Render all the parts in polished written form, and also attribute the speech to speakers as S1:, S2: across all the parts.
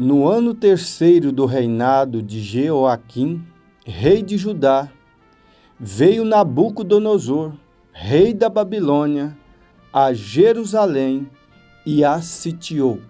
S1: No ano terceiro do reinado de Jeoaquim, rei de Judá, veio Nabucodonosor, rei da Babilônia, a Jerusalém e a sitiou.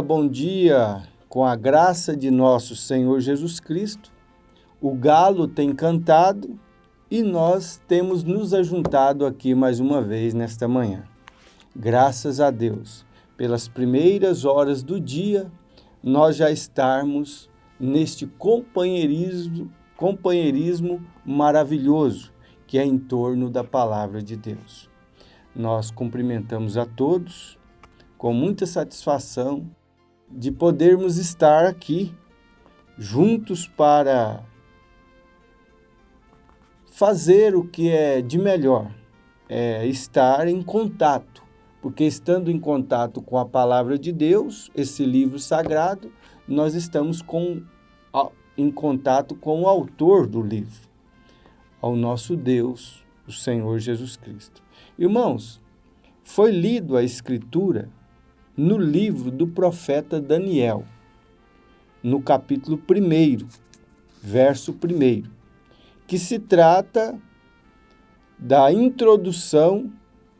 S1: Bom dia, com a graça de nosso Senhor Jesus Cristo, o galo tem cantado e nós temos nos ajuntado aqui mais uma vez nesta manhã. Graças a Deus, pelas primeiras horas do dia, nós já estarmos neste companheirismo maravilhoso que é em torno da Palavra de Deus. Nós cumprimentamos a todos com muita satisfação de podermos estar aqui juntos para fazer o que é de melhor, estar em contato, porque estando em contato com a Palavra de Deus, esse livro sagrado, nós estamos em contato com o autor do livro, ao nosso Deus, o Senhor Jesus Cristo. Irmãos, foi lido a Escritura no livro do profeta Daniel, no capítulo 1, verso 1, que se trata da introdução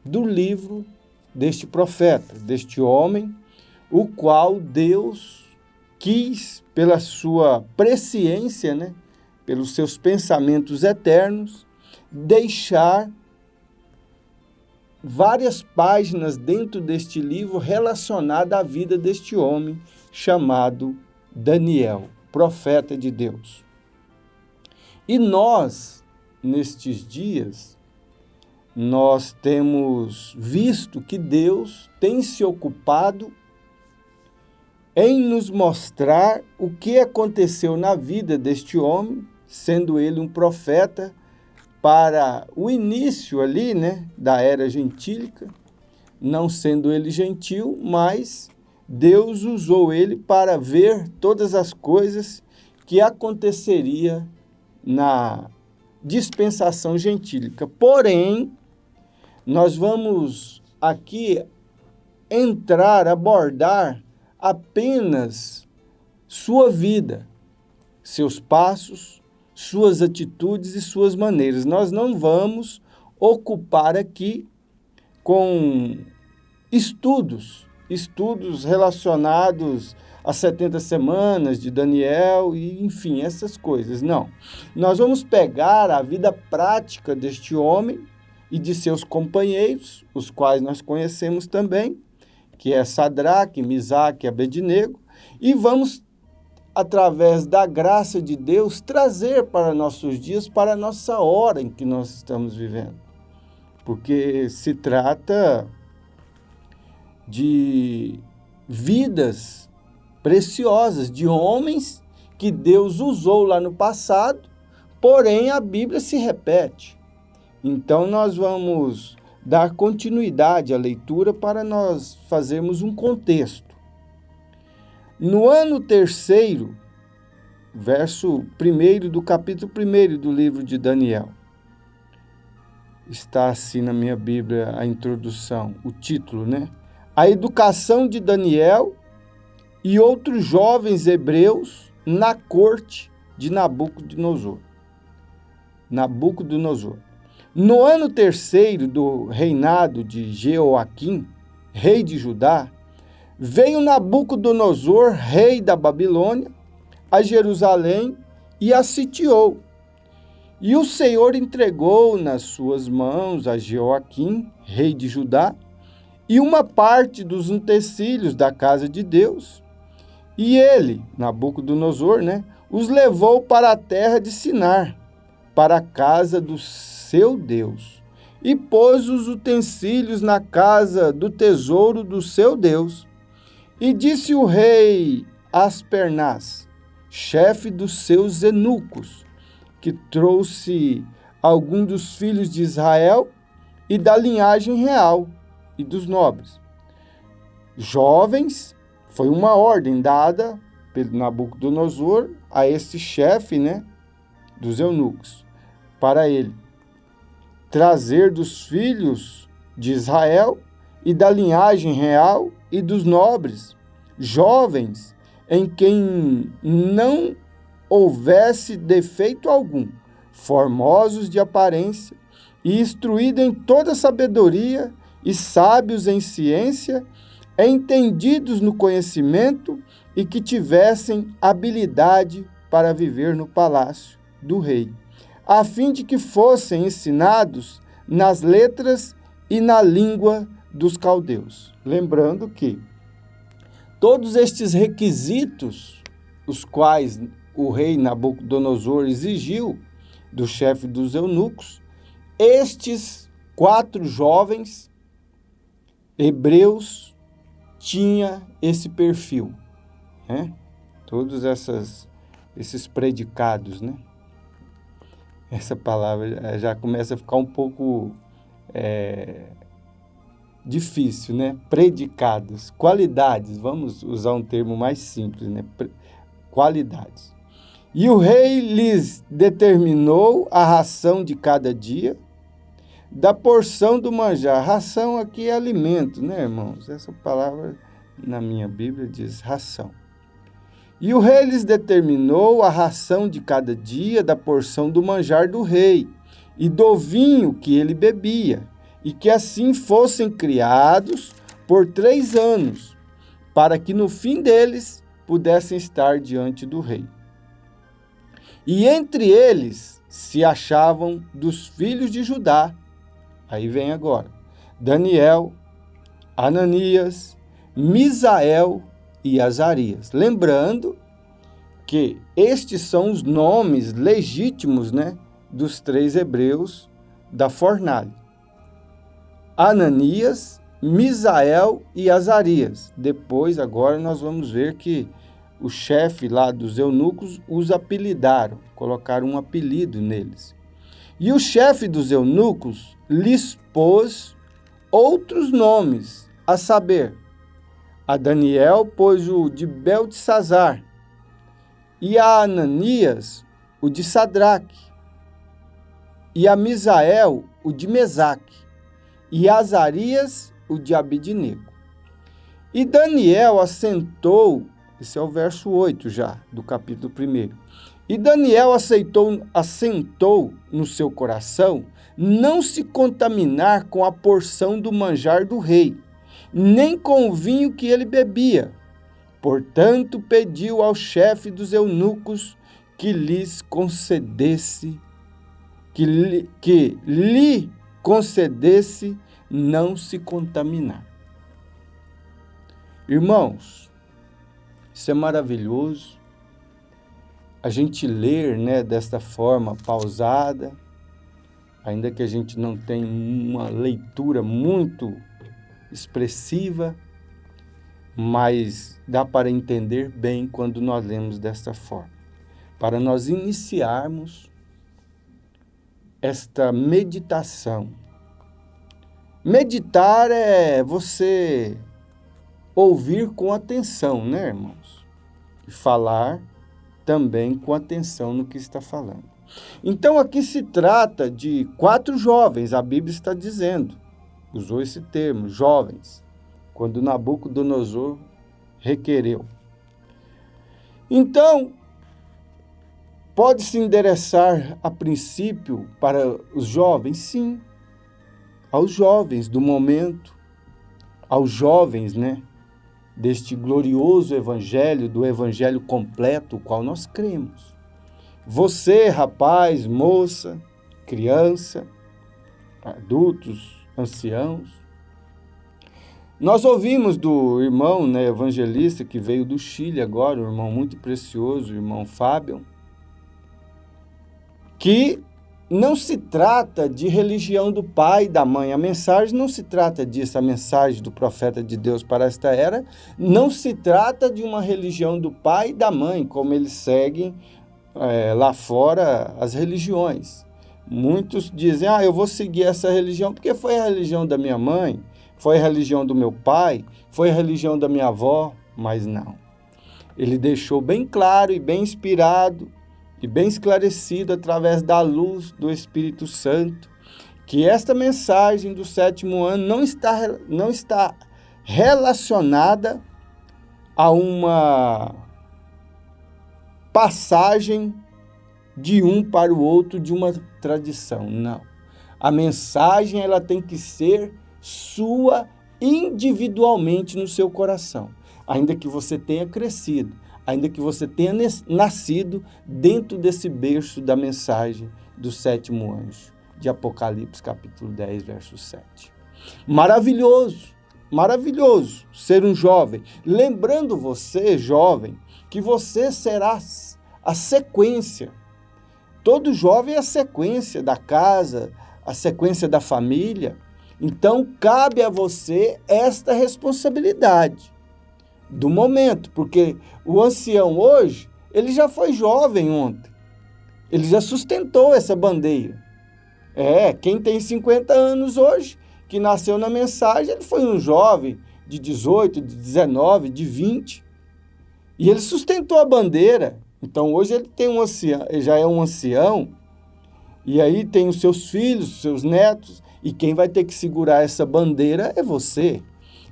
S1: do livro deste profeta, deste homem, o qual Deus quis, pela sua presciência, pelos seus pensamentos eternos, deixar várias páginas dentro deste livro relacionadas à vida deste homem chamado Daniel, profeta de Deus. E nós, nestes dias, nós temos visto que Deus tem se ocupado em nos mostrar o que aconteceu na vida deste homem, sendo ele um profeta, para o início ali, da era gentílica, não sendo ele gentil, mas Deus usou ele para ver todas as coisas que aconteceria na dispensação gentílica. Porém, nós vamos aqui abordar apenas sua vida, seus passos, suas atitudes e suas maneiras. Nós não vamos ocupar aqui com estudos relacionados às 70 semanas de Daniel e, enfim, essas coisas. Não. Nós vamos pegar a vida prática deste homem e de seus companheiros, os quais nós conhecemos também, que é Sadraque, Misaque e Abednego, e vamos, através da graça de Deus, trazer para nossos dias, para a nossa hora em que nós estamos vivendo. Porque se trata de vidas preciosas, de homens que Deus usou lá no passado, porém a Bíblia se repete. Então nós vamos dar continuidade à leitura para nós fazermos um contexto. No ano terceiro, verso 1 do capítulo 1 do livro de Daniel, está assim na minha Bíblia a introdução, o título, A educação de Daniel e outros jovens hebreus na corte de Nabucodonosor. No ano terceiro do reinado de Jeoaquim, rei de Judá, veio Nabucodonosor, rei da Babilônia, a Jerusalém e a sitiou. E o Senhor entregou nas suas mãos a Jeoaquim, rei de Judá, e uma parte dos utensílios da casa de Deus. E ele, Nabucodonosor, os levou para a terra de Sinar, para a casa do seu Deus. e pôs os utensílios na casa do tesouro do seu Deus. E disse o rei Aspernaz, chefe dos seus eunucos, que trouxe algum dos filhos de Israel e da linhagem real e dos nobres. Jovens, foi uma ordem dada pelo Nabucodonosor a esse chefe, dos eunucos, para ele trazer dos filhos de Israel e da linhagem real e dos nobres, jovens em quem não houvesse defeito algum, formosos de aparência e instruídos em toda sabedoria e sábios em ciência, entendidos no conhecimento e que tivessem habilidade para viver no palácio do rei, a fim de que fossem ensinados nas letras e na língua dos caldeus. Lembrando que todos estes requisitos, os quais o rei Nabucodonosor exigiu do chefe dos eunucos, estes 4 jovens hebreus tinham esse perfil, Todos esses predicados, Essa palavra já começa a ficar um pouco difícil, Predicados, qualidades, vamos usar um termo mais simples, Qualidades. E o rei lhes determinou a ração de cada dia, da porção do manjar. Ração aqui é alimento, irmãos? Essa palavra na minha Bíblia diz ração. E o rei lhes determinou a ração de cada dia da porção do manjar do rei e do vinho que ele bebia, e que assim fossem criados por 3 anos, para que no fim deles pudessem estar diante do rei. E entre eles se achavam dos filhos de Judá, aí vem agora, Daniel, Ananias, Misael e Azarias. Lembrando que estes são os nomes legítimos, dos 3 hebreus da fornalha. Ananias, Misael e Azarias. Depois, agora, nós vamos ver que o chefe lá dos eunucos os apelidaram, colocaram um apelido neles. E o chefe dos eunucos lhes pôs outros nomes, a saber, a Daniel pôs o de Beltesazar, e a Ananias o de Sadraque, e a Misael o de Mesaque, e a Azarias o de Abidnego. E Daniel assentou, esse é o verso 8 já, do capítulo 1. E Daniel assentou no seu coração não se contaminar com a porção do manjar do rei, nem com o vinho que ele bebia. Portanto, pediu ao chefe dos eunucos que lhes concedesse, que lhe concedesse não se contaminar. Irmãos, isso é maravilhoso. A gente ler, desta forma pausada, ainda que a gente não tenha uma leitura muito expressiva, mas dá para entender bem quando nós lemos desta forma. Para nós iniciarmos esta meditação. Meditar é você ouvir com atenção, irmãos? E falar também com atenção no que está falando. Então, aqui se trata de 4 jovens, a Bíblia está dizendo, usou esse termo, jovens, quando Nabucodonosor requereu. Então, pode-se endereçar a princípio para os jovens? Sim, aos jovens do momento, aos jovens, deste glorioso evangelho, do evangelho completo, o qual nós cremos. Você, rapaz, moça, criança, adultos, anciãos. Nós ouvimos do irmão, evangelista que veio do Chile agora, um irmão muito precioso, o irmão Fábio, que não se trata de religião do pai e da mãe. A mensagem não se trata disso. A mensagem do profeta de Deus para esta era não se trata de uma religião do pai e da mãe, como eles seguem lá fora as religiões. Muitos dizem, eu vou seguir essa religião porque foi a religião da minha mãe, foi a religião do meu pai, foi a religião da minha avó, mas não. Ele deixou bem claro e bem inspirado e bem esclarecido através da luz do Espírito Santo, que esta mensagem do 7º ano não está relacionada a uma passagem de um para o outro de uma tradição, não. A mensagem ela tem que ser sua individualmente no seu coração, ainda que você tenha crescido, ainda que você tenha nascido dentro desse berço da mensagem do 7º anjo, de Apocalipse capítulo 10, verso 7. Maravilhoso, maravilhoso ser um jovem. Lembrando você, jovem, que você será a sequência. Todo jovem é a sequência da casa, a sequência da família. Então, cabe a você esta responsabilidade do momento, porque o ancião hoje, ele já foi jovem ontem. Ele já sustentou essa bandeira. Quem tem 50 anos hoje, que nasceu na mensagem, ele foi um jovem de 18, de 19, de 20. E ele sustentou a bandeira. Então, hoje ele tem ele já é um ancião, e aí tem os seus filhos, os seus netos, e quem vai ter que segurar essa bandeira é você.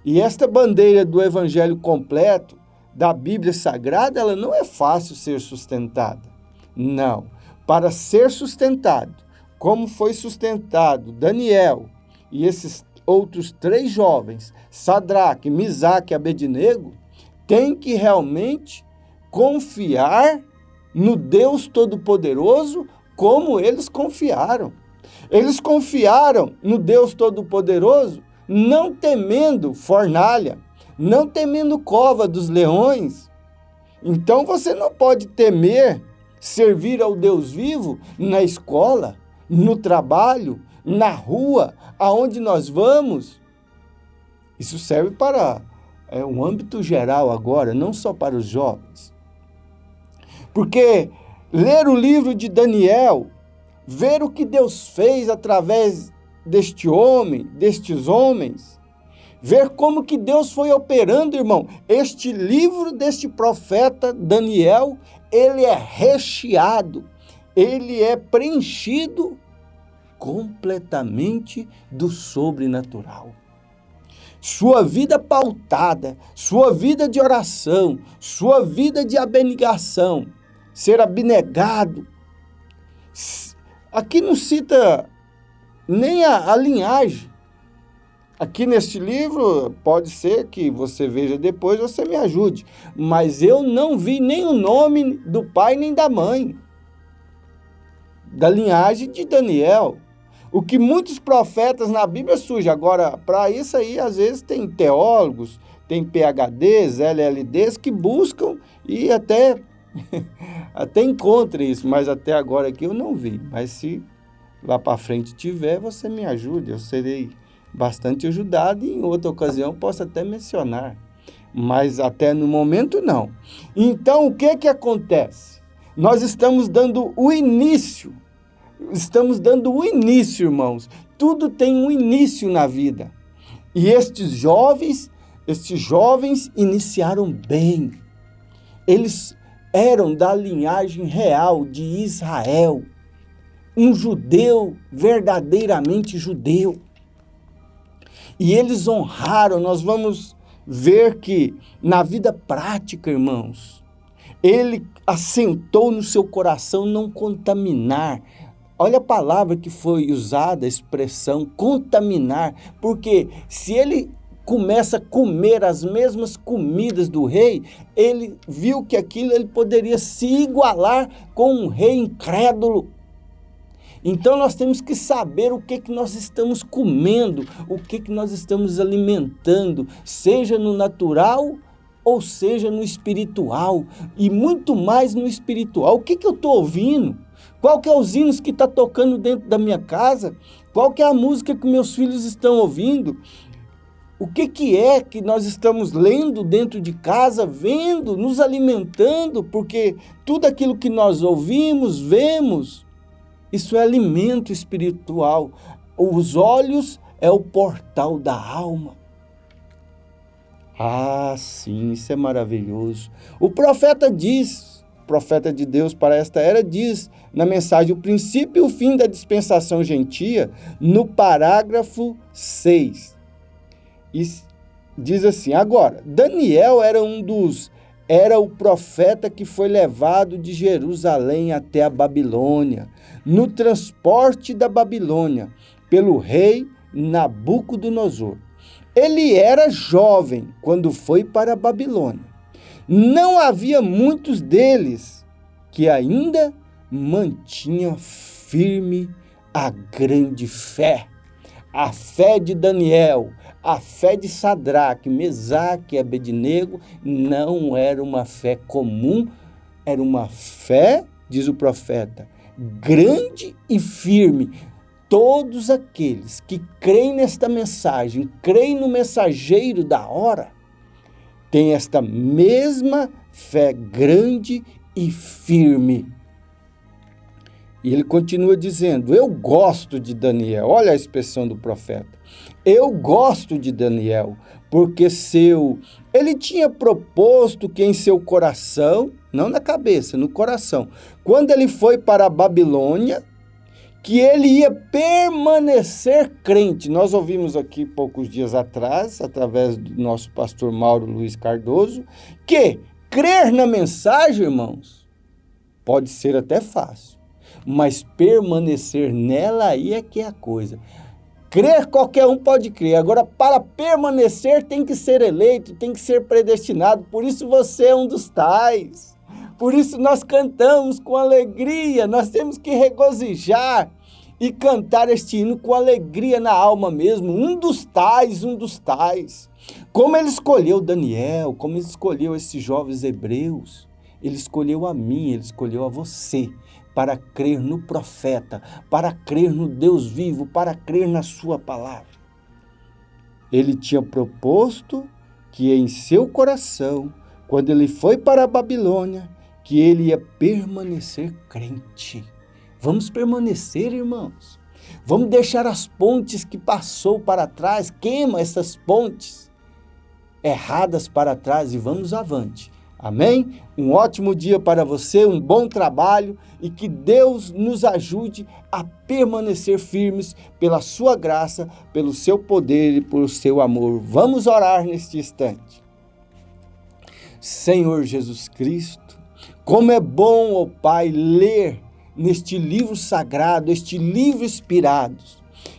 S1: E esta bandeira do Evangelho completo, da Bíblia Sagrada, ela não é fácil ser sustentada. Não. Para ser sustentado, como foi sustentado Daniel e esses outros 3 jovens, Sadraque, Misaque e Abednego, tem que realmente confiar no Deus Todo-Poderoso como eles confiaram. Eles confiaram no Deus Todo-Poderoso não temendo fornalha, não temendo cova dos leões. Então você não pode temer servir ao Deus vivo na escola, no trabalho, na rua, aonde nós vamos. Isso serve para um âmbito geral agora, não só para os jovens. Porque ler o livro de Daniel, ver o que Deus fez através destes homens, ver como que Deus foi operando, irmão. Este livro deste profeta Daniel, ele é recheado, ele é preenchido completamente do sobrenatural. Sua vida pautada, sua vida de oração, sua vida de abnegação, ser abnegado. Aqui não cita nem a linhagem. Aqui neste livro, pode ser que você veja depois, você me ajude, mas eu não vi nem o nome do pai nem da mãe, da linhagem de Daniel. O que muitos profetas na Bíblia surge. Agora, para isso aí, às vezes tem teólogos, tem PhDs, LLDs que buscam e até encontram isso, mas até agora aqui eu não vi. Mas se lá para frente tiver, você me ajude, eu serei bastante ajudado e em outra ocasião posso até mencionar, mas até no momento não. Então, o que acontece? Nós estamos dando o início, irmãos. Tudo tem um início na vida. E estes jovens iniciaram bem. Eles eram da linhagem real de Israel, um judeu, verdadeiramente judeu. E eles honraram. Nós vamos ver que na vida prática, irmãos, ele assentou no seu coração não contaminar. Olha a palavra que foi usada, a expressão contaminar, porque se ele começa a comer as mesmas comidas do rei, ele viu que aquilo ele poderia se igualar com um rei incrédulo. Então nós temos que saber o que nós estamos comendo, o que nós estamos alimentando, seja no natural ou seja no espiritual, e muito mais no espiritual. O que eu estou ouvindo? Qual que é os hinos que está tocando dentro da minha casa? Qual que é a música que meus filhos estão ouvindo? O que é que nós estamos lendo dentro de casa, vendo, nos alimentando? Porque tudo aquilo que nós ouvimos, vemos, isso é alimento espiritual. Os olhos é o portal da alma. Ah, sim, isso é maravilhoso. O profeta de Deus para esta era diz na mensagem o princípio e o fim da dispensação gentia, no parágrafo 6. E diz assim: agora, Daniel era o profeta que foi levado de Jerusalém até a Babilônia, no transporte da Babilônia, pelo rei Nabucodonosor. Ele era jovem quando foi para a Babilônia. Não havia muitos deles que ainda mantinham firme a grande fé. A fé de Daniel, a fé de Sadraque, Mesaque e Abednego não era uma fé comum, era uma fé, diz o profeta, grande e firme. Todos aqueles que creem nesta mensagem, creem no mensageiro da hora, têm esta mesma fé grande e firme. E ele continua dizendo: eu gosto de Daniel. Olha a expressão do profeta. Eu gosto de Daniel, porque ele tinha proposto que em seu coração, não na cabeça, no coração, quando ele foi para a Babilônia, que ele ia permanecer crente. Nós ouvimos aqui poucos dias atrás, através do nosso pastor Mauro Luiz Cardoso, que crer na mensagem, irmãos, pode ser até fácil, mas permanecer nela aí é que é a coisa. Crer qualquer um pode crer, agora para permanecer tem que ser eleito, tem que ser predestinado, por isso você é um dos tais. Por isso nós cantamos com alegria, nós temos que regozijar e cantar este hino com alegria na alma mesmo, um dos tais. Como ele escolheu Daniel, como ele escolheu esses jovens hebreus, ele escolheu a mim, ele escolheu a você, para crer no profeta, para crer no Deus vivo, para crer na sua palavra. Ele tinha proposto que em seu coração, quando ele foi para a Babilônia, que ele ia permanecer crente. Vamos permanecer, irmãos. Vamos deixar as pontes que passou para trás, queima essas pontes erradas para trás e vamos avante. Amém? Um ótimo dia para você, um bom trabalho e que Deus nos ajude a permanecer firmes pela sua graça, pelo seu poder e pelo seu amor. Vamos orar neste instante. Senhor Jesus Cristo, como é bom, ó Pai, ler neste livro sagrado, este livro inspirado,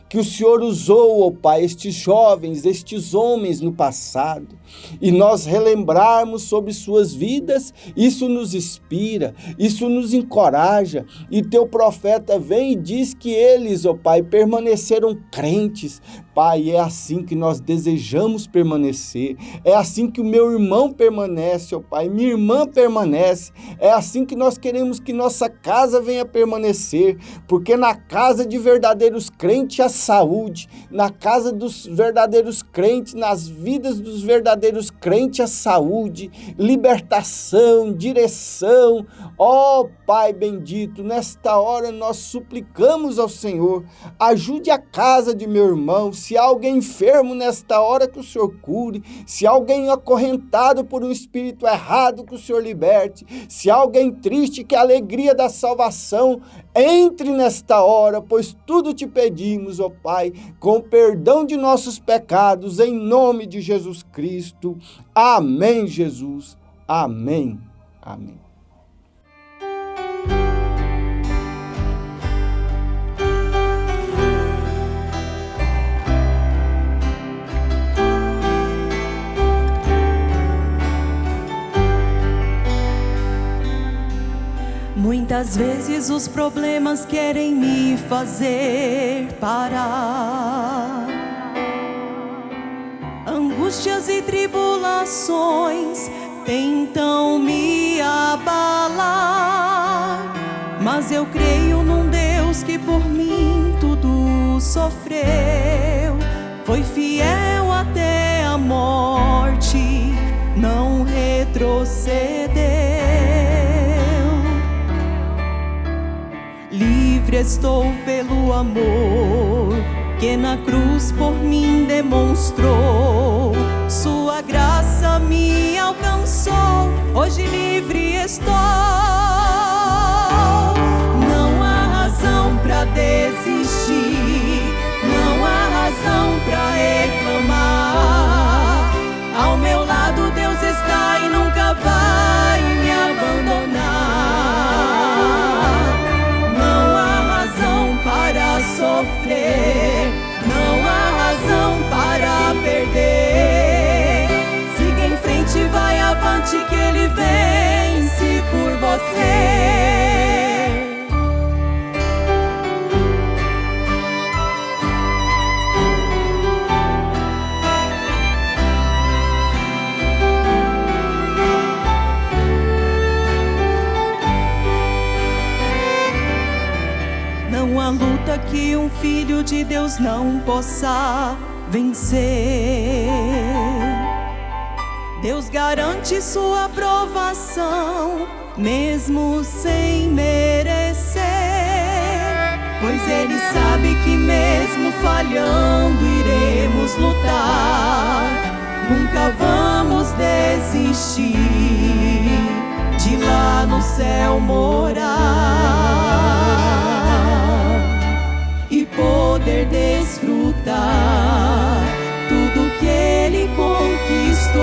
S1: que o Senhor usou, ó Pai, estes jovens, estes homens no passado, e nós relembrarmos sobre suas vidas, isso nos inspira, isso nos encoraja, e teu profeta vem e diz que eles, ó Pai, permaneceram crentes. Pai, é assim que nós desejamos permanecer, é assim que o meu irmão permanece, ó Pai, minha irmã permanece, é assim que nós queremos que nossa casa venha permanecer, porque na casa de verdadeiros crentes há saúde, na casa dos verdadeiros crentes, nas vidas dos verdadeiros crentes há saúde, libertação, direção. Ó Pai bendito, nesta hora nós suplicamos ao Senhor, ajude a casa de meu irmão. Se há alguém enfermo nesta hora, que o Senhor cure. Se há alguém acorrentado por um espírito errado, que o Senhor liberte. Se há alguém triste, que a alegria da salvação entre nesta hora, pois tudo te pedimos, ó Pai, com perdão de nossos pecados, em nome de Jesus Cristo. Amém, Jesus. Amém. Amém.
S2: Muitas vezes os problemas querem me fazer parar. Angústias e tribulações tentam me abalar, mas eu eu creio num Deus que por mim tudo sofreu. Foi fiel até a morte, não retrocedeu. Livre estou pelo amor que na cruz por mim demonstrou. Sua graça me alcançou, hoje livre estou. Não há razão pra desistir, não há razão pra reclamar. Ao meu lado Deus está e nunca vai me abandonar. Não há razão para sofrer, não há razão para perder. Siga em frente, vai avante, que Ele vence por você. Não há luta que um filho de Deus não possa vencer. Deus garante sua aprovação, mesmo sem merecer. Pois Ele sabe que mesmo falhando iremos lutar. Nunca vamos desistir de lá no céu morar e poder desfrutar tudo que Ele conquistou.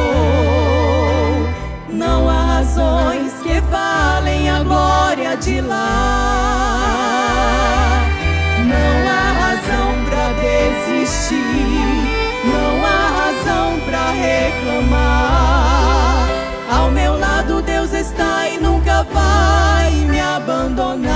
S2: Não há razões que valem a glória de lá. Não há razão pra desistir, não há razão pra reclamar. Ao meu lado Deus está e nunca vai me abandonar.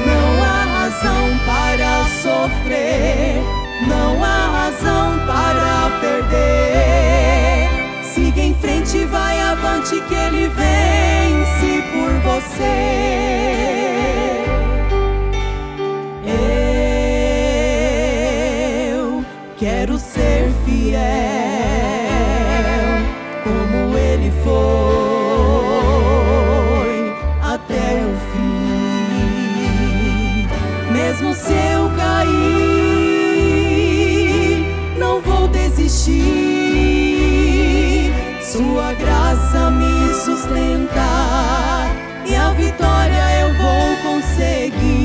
S2: Não há razão para sofrer, não há razão para perder. Siga em frente, vai avante, que Ele vence por você. Eu quero ser fiel como Ele foi até o fim. Mesmo se eu cair, não vou desistir. Sua graça me sustentar e a vitória eu vou conseguir.